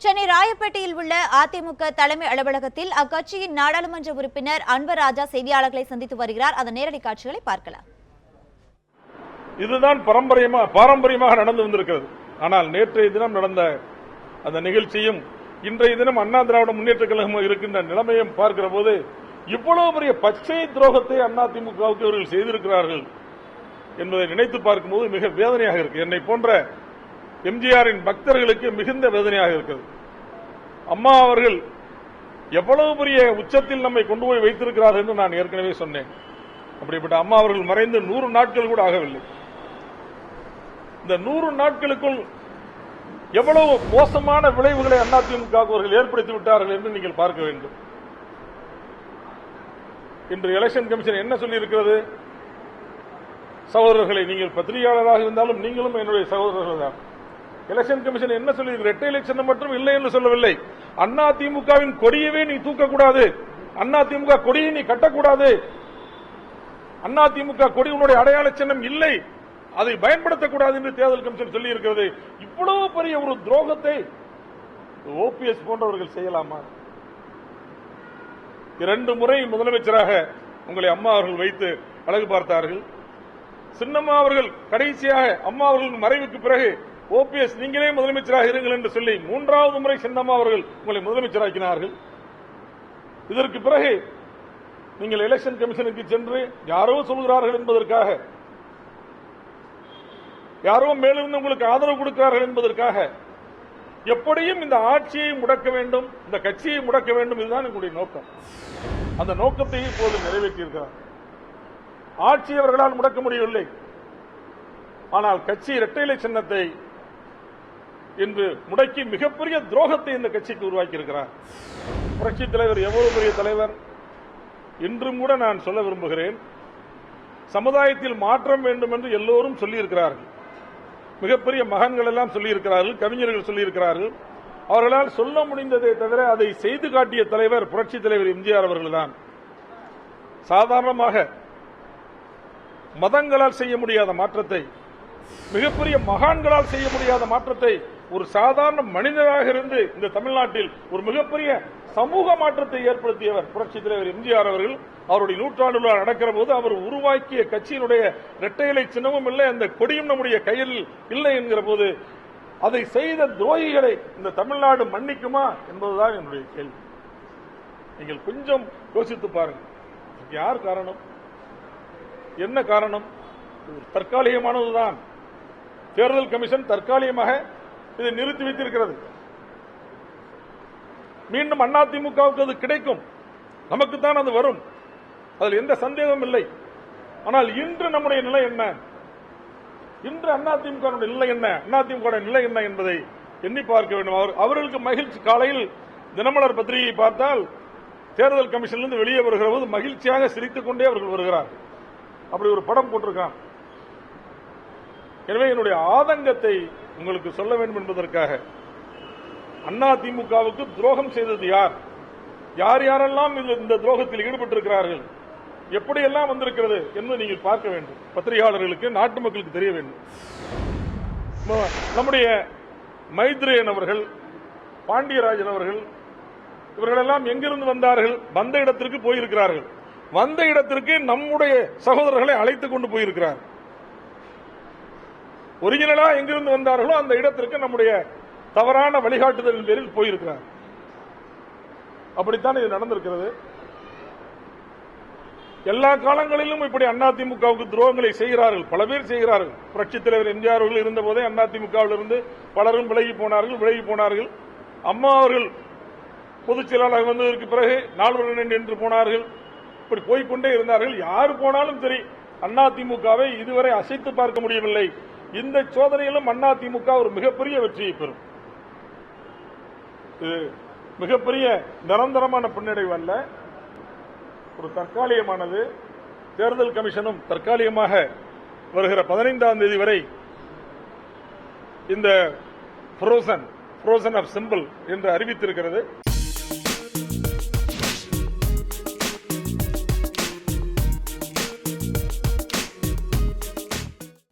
சென்னை ராயப்பேட்டையில் உள்ள அதிமுக தலைமை அலுவலகத்தில் அக்கட்சியின் நாடாளுமன்ற உறுப்பினர் அன்வர் ராஜா செய்தியாளர்களை சந்தித்து வருகிறார். அதன் நேரடி காட்சிகளை பார்க்கலாம். இதுதான் பாரம்பரியமாக நடந்து வந்திருக்கிறது. ஆனால் நேற்றைய தினம் நடந்த அந்த நிகழ்ச்சியும் இன்றைய தினம் அண்ணா திராவிட முன்னேற்ற கழகம் இருக்கின்ற நிலைமையும் பார்க்கிற போது இவ்வளவு பெரிய பச்சை துரோகத்தை அதிமுகவுக்கு இவர்கள் செய்திருக்கிறார்கள் என்பதை நினைத்து பார்க்கும்போது மிக வேதனையாக இருக்கு. என்னை போன்ற எம்ஜிஆரின் பக்தர்களுக்கு மிகுந்த வேதனையாக இருக்கிறது. அம்மா அவர்கள் எவ்வளவு பெரிய உச்சத்தில் நம்மை கொண்டு போய் வைத்திருக்கிறார்கள் என்று நான் ஏற்கனவே சொன்னேன். அப்படிப்பட்ட அம்மா அவர்கள் மறைந்து 100 நாட்கள் கூட ஆகவில்லை. இந்த 100 நாட்களுக்குள் எவ்வளவு மோசமான விளைவுகளை அதிமுக அவர்கள் ஏற்படுத்தி விட்டார்கள் என்று நீங்கள் பார்க்க வேண்டும். இன்று எலெக்ஷன் கமிஷன் என்ன சொல்லியிருக்கிறது? சகோதரர்களை, நீங்கள் பத்திரிகையாளராக இருந்தாலும் நீங்களும் என்னுடைய சகோதரர்கள் தான். எலெக்ஷன் கமிஷன் என்ன சொல்லி இரட்டை எலெக்ஷன் மட்டும் இல்லை என்று சொல்லவில்லை. அதிமுகவின் கொடியவே நீ தூக்கக்கூடாது, அதிமுக கொடியை நீ கட்டக்கூடாது, அதிமுக கொடி உன்னுடைய அடையாள சின்னம் இல்லை, அதை பயன்படுத்தக்கூடாது என்று தேர்தல் கமிஷன் சொல்லி இருக்கிறது. இவ்வளவு பெரிய ஒரு துரோகத்தை ஓபிஎஸ் போன்றவர்கள் செய்யலாமா? 2 முறை முதலமைச்சராக உங்களை அம்மா அவர்கள் வைத்து அழகு பார்த்தார்கள். சின்னம்மா அவர்கள் கடைசியாக அம்மா அவர்களின் மறைவுக்கு பிறகு ஓபிஎஸ் நீங்களே முதலமைச்சராக இருங்கள் என்று சொல்லி 3வது முறை சின்னம்மா அவர்கள் உங்களை முதலமைச்சராக்கினார்கள். இதற்கு பிறகு நீங்கள் எலெக்ஷன் கமிஷனுக்கு சென்று யாரோ சொல்கிறார்கள் என்பதற்காக, யாரோ மேலிருந்து உங்களுக்கு ஆதரவு கொடுக்கிறார்கள் என்பதற்காக எப்படியும் இந்த ஆட்சியை முடக்க வேண்டும், இந்த கட்சியை முடக்க வேண்டும், இதுதான் எங்களுடைய நோக்கம். அந்த நோக்கத்தை இப்போது நிறைவேற்றியிருக்கிறார். ஆட்சி அவர்களால் முடக்க முடியவில்லை. ஆனால் கட்சி இரட்டை இலை சின்னத்தை இன்று முடக்கி மிகப்பெரிய துரோகத்தை இந்த கட்சிக்கு உருவாக்கி இருக்கிறார். புரட்சித் தலைவர் எவ்வளவு பெரிய தலைவர் இன்றும் கூட நான் சொல்ல விரும்புகிறேன். சமுதாயத்தில் மாற்றம் வேண்டும் என்று எல்லோரும் சொல்லியிருக்கிறார்கள். மிகப்பெரிய மகன்கள் எல்லாம் சொல்லியிருக்கிறார்கள், கவிஞர்கள் சொல்லியிருக்கிறார்கள். அவர்களால் சொல்ல முடிந்ததை தவிர அதை செய்து காட்டிய தலைவர் புரட்சித் தலைவர் எம்ஜிஆர் அவர்கள்தான். சாதாரணமாக மதங்களால் செய்ய முடியாத மாற்றத்தை, மிகப்பெரிய மகான்களால் செய்ய முடியாத மாற்றத்தை ஒரு சாதாரண மனிதராக இருந்து இந்த தமிழ்நாட்டில் ஒரு மிகப்பெரிய சமூக மாற்றத்தை ஏற்படுத்தியவர் புரட்சித் தலைவர் எம்ஜிஆர் அவர்கள். அவருடைய 100ஆண்டு விழா நடக்கிற போது அவர் உருவாக்கிய கட்சியினுடைய இரட்டை இலை சின்னமும் இல்லை, அந்த கொடியும் நம்முடைய கையில் இல்லை என்கிற போது அதை செய்த துரோகிகளை இந்த தமிழ்நாடு மன்னிக்குமா என்பதுதான் என்னுடைய கேள்வி. நீங்கள் கொஞ்சம் யோசித்து பாருங்கள். யார் காரணம்? என்ன காரணம்? தற்காலிகமானதுதான். தேர்தல் கமிஷன் தற்காலிகமாக இதை நிறுத்தி வைத்திருக்கிறது. மீண்டும் அதிமுகவுக்கு அது கிடைக்கும், நமக்குத்தான் அது வரும், அதில் எந்த சந்தேகமும் இல்லை. ஆனால் இன்று நம்முடைய நிலை என்ன? இன்று அதிமுக நிலை என்ன, அதிமுக நிலை என்ன என்பதை எண்ணி பார்க்க வேண்டும். அவர்களுக்கு மகிழ்ச்சி. காலையில் தினமலர் பத்திரிகையை பார்த்தால் தேர்தல் கமிஷனிலிருந்து வெளியே வருகிற போது மகிழ்ச்சியாக சிரித்துக் கொண்டே அவர்கள் வருகிறார். அப்படி ஒரு படம் போட்டிருக்கான். எனவே என்னுடைய ஆதங்கத்தை உங்களுக்கு சொல்ல வேண்டும் என்பதற்காக அதிமுகவுக்கு துரோகம் செய்தது யார், யார் யாரெல்லாம் இந்த துரோகத்தில் ஈடுபட்டிருக்கிறார்கள், எப்படியெல்லாம் வந்திருக்கிறது என்பதை நீங்கள் பார்க்க வேண்டும். பத்திரிகையாளர்களுக்கு, நாட்டு மக்களுக்கு தெரிய வேண்டும். நம்முடைய மைத்ரேயன் அவர்கள், பாண்டியராஜன் அவர்கள், இவர்களெல்லாம் எங்கிருந்து வந்தார்கள்? வந்த இடத்திற்கு போயிருக்கிறார்கள். வந்த இடத்திற்கு நம்முடைய சகோதரர்களை அழைத்துக் கொண்டு போயிருக்கிறார். ஒரிஜினலா எங்கிருந்து வந்தார்களோ அந்த இடத்திற்கு நம்முடைய தவறான வழிகாட்டுதலின் பேரில் போயிருக்கிறார். அப்படித்தான் இது நடந்திருக்கிறது. எல்லா காலங்களிலும் இப்படி அதிமுகவுக்கு துரோகங்களை செய்கிறார்கள், பல பேர் செய்கிறார்கள். புரட்சித் தலைவர் எம்ஜிஆர் அவர்கள் இருந்த போதே அதிமுகவில் இருந்து பலரும் விலகி போனார்கள். அம்மா அவர்கள் பொதுச் செயலாளர் வந்ததற்கு பிறகு நால்வர்கள் என்று போனார்கள். இப்படி போய்கொண்டே இருந்தார்கள். யார் போனாலும் சரி அதிமுகவை இதுவரை அசைத்து பார்க்க முடியவில்லை. இந்த சோதனையிலும் அதிமுக ஒரு மிகப்பெரிய வெற்றியை பெறும். இது மிகப்பெரிய நிரந்தரமான பின்னடைவு அல்ல, ஒரு தற்காலிகமானது. தேர்தல் கமிஷனும் தற்காலிகமாக வருகிற 15ஆம் தேதி வரை இந்த ஃப்ரோசன் ஆஃப் சிம்பிள் என்று அறிவித்திருக்கிறது.